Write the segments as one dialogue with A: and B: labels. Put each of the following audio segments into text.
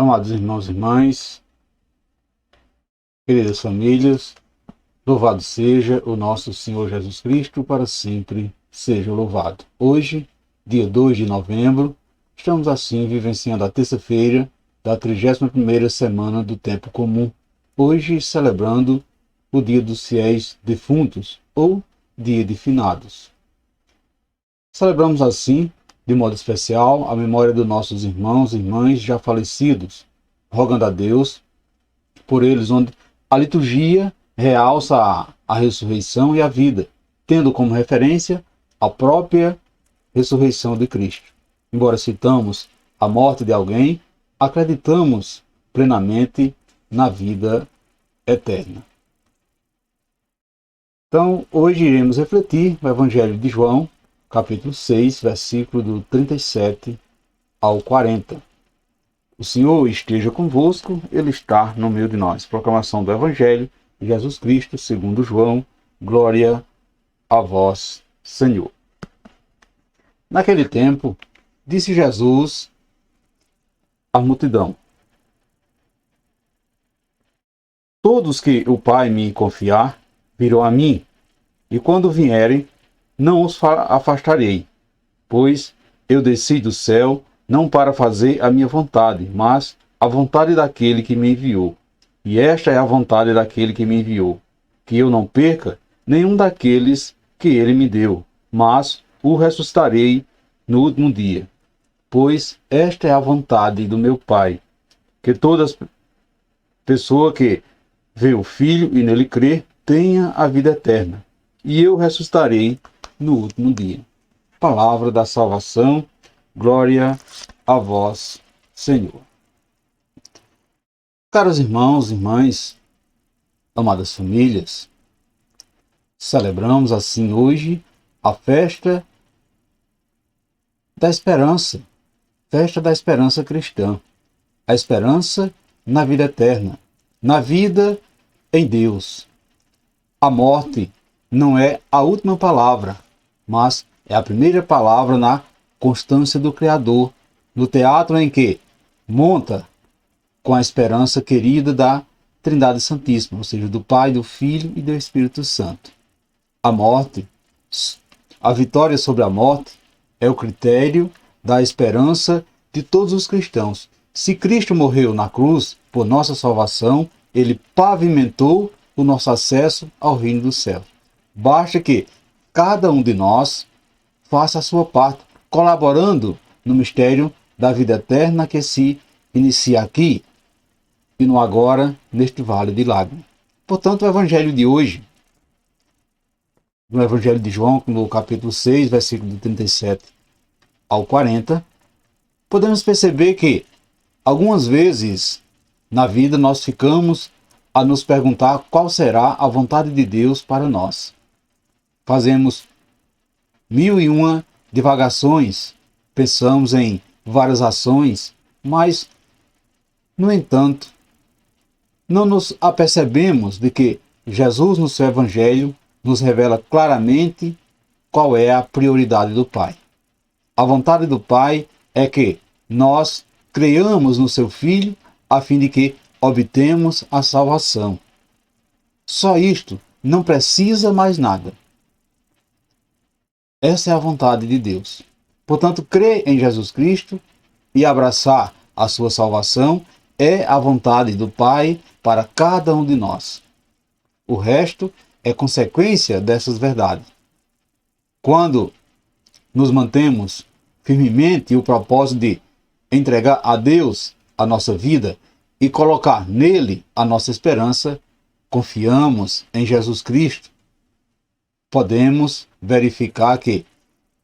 A: Amados irmãos e irmãs, queridas famílias, louvado seja o nosso Senhor Jesus Cristo, para sempre seja louvado. Hoje, dia 2 de novembro, estamos assim vivenciando a terça-feira da 31ª semana do tempo comum, hoje celebrando o dia dos fiéis defuntos ou dia de finados. Celebramos assim, de modo especial, a memória dos nossos irmãos e irmãs já falecidos, rogando a Deus por eles, onde a liturgia realça a ressurreição e a vida, tendo como referência a própria ressurreição de Cristo. Embora citamos a morte de alguém, acreditamos plenamente na vida eterna. Então, hoje iremos refletir no Evangelho de João, capítulo 6, versículo do 37 ao 40. O Senhor esteja convosco, Ele está no meio de nós. Proclamação do Evangelho de Jesus Cristo, segundo João. Glória a vós, Senhor. Naquele tempo, disse Jesus à multidão: todos que o Pai me confiar, virão a mim, e quando vierem, não os afastarei, pois eu desci do céu não para fazer a minha vontade, mas a vontade daquele que me enviou. E esta é a vontade daquele que me enviou, que eu não perca nenhum daqueles que ele me deu, mas o ressuscitarei no último dia. Pois esta é a vontade do meu Pai, que toda pessoa que vê o Filho e nele crê, tenha a vida eterna, e eu ressuscitarei no último dia. Palavra da salvação, glória a vós, Senhor. Caros irmãos e irmãs, amadas famílias, celebramos assim hoje a festa da esperança cristã, a esperança na vida eterna, na vida em Deus. A morte não é a última palavra, mas é a primeira palavra na constância do Criador, no teatro em que monta com a esperança querida da Trindade Santíssima, ou seja, do Pai, do Filho e do Espírito Santo. A morte, a vitória sobre a morte, é o critério da esperança de todos os cristãos. Se Cristo morreu na cruz por nossa salvação, ele pavimentou o nosso acesso ao reino do céu. Basta que cada um de nós faça a sua parte, colaborando no mistério da vida eterna que se inicia aqui e no agora, neste vale de lágrimas. Portanto, o Evangelho de hoje, no Evangelho de João, no capítulo 6, versículo 37 ao 40, podemos perceber que algumas vezes na vida nós ficamos a nos perguntar qual será a vontade de Deus para nós. Fazemos 1001 divagações, pensamos em várias ações, mas, no entanto, não nos apercebemos de que Jesus, no seu Evangelho, nos revela claramente qual é a prioridade do Pai. A vontade do Pai é que nós creiamos no seu Filho a fim de que obtemos a salvação. Só isto, não precisa mais nada. Essa é a vontade de Deus. Portanto, crer em Jesus Cristo e abraçar a sua salvação é a vontade do Pai para cada um de nós. O resto é consequência dessas verdades. Quando nos mantemos firmemente o propósito de entregar a Deus a nossa vida e colocar nele a nossa esperança, confiamos em Jesus Cristo, podemos verificar que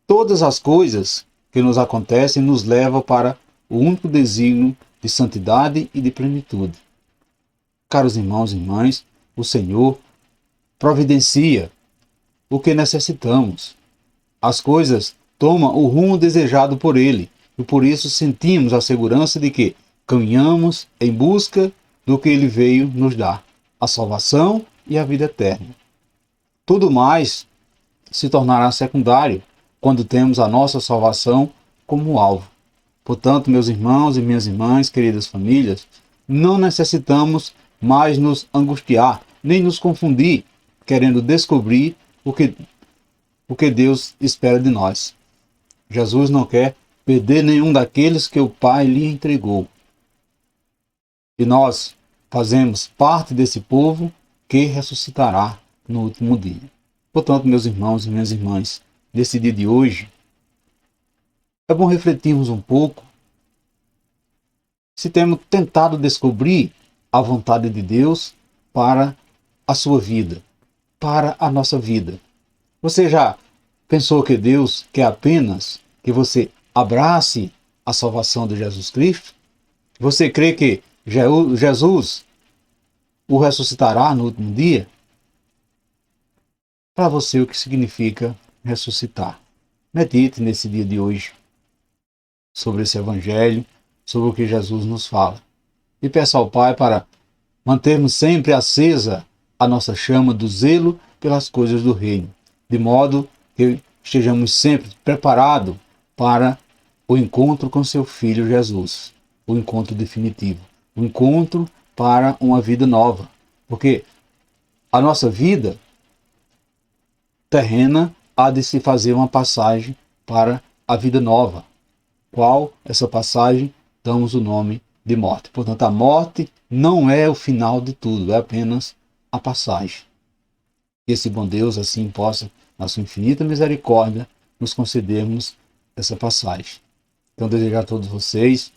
A: todas as coisas que nos acontecem nos levam para o único desígnio de santidade e de plenitude. Caros irmãos e irmãs, o Senhor providencia o que necessitamos. As coisas tomam o rumo desejado por Ele, e por isso sentimos a segurança de que caminhamos em busca do que Ele veio nos dar, a salvação e a vida eterna. Tudo mais se tornará secundário quando temos a nossa salvação como alvo. Portanto, meus irmãos e minhas irmãs, queridas famílias, não necessitamos mais nos angustiar, nem nos confundir, querendo descobrir o que Deus espera de nós. Jesus não quer perder nenhum daqueles que o Pai lhe entregou. E nós fazemos parte desse povo que ressuscitará no último dia. Portanto, meus irmãos e minhas irmãs, nesse dia de hoje, é bom refletirmos um pouco se temos tentado descobrir a vontade de Deus para a sua vida, para a nossa vida. Você já pensou que Deus quer apenas que você abrace a salvação de Jesus Cristo? Você crê que Jesus o ressuscitará no último dia? Para você, o que significa ressuscitar? Medite nesse dia de hoje sobre esse evangelho, sobre o que Jesus nos fala. E peça ao Pai para mantermos sempre acesa a nossa chama do zelo pelas coisas do reino, de modo que estejamos sempre preparados para o encontro com seu Filho Jesus, o encontro definitivo, o encontro para uma vida nova. Porque a nossa vida terrena há de se fazer uma passagem para a vida nova. Qual essa passagem? Damos o nome de morte. Portanto, a morte não é o final de tudo, é apenas a passagem. Que esse bom Deus assim possa, na sua infinita misericórdia, nos concedermos essa passagem. Então, desejar a todos vocês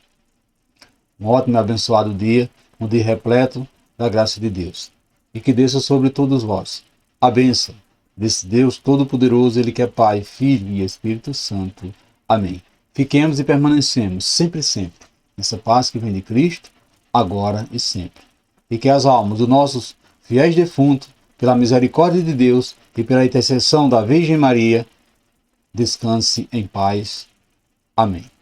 A: um ótimo e abençoado dia, um dia repleto da graça de Deus. E que desça sobre todos vós a bênção desse Deus Todo-Poderoso, Ele que é Pai, Filho e Espírito Santo. Amém. Fiquemos e permanecemos sempre, sempre nessa paz que vem de Cristo, agora e sempre. E que as almas dos nossos fiéis defuntos, pela misericórdia de Deus e pela intercessão da Virgem Maria, descanse em paz. Amém.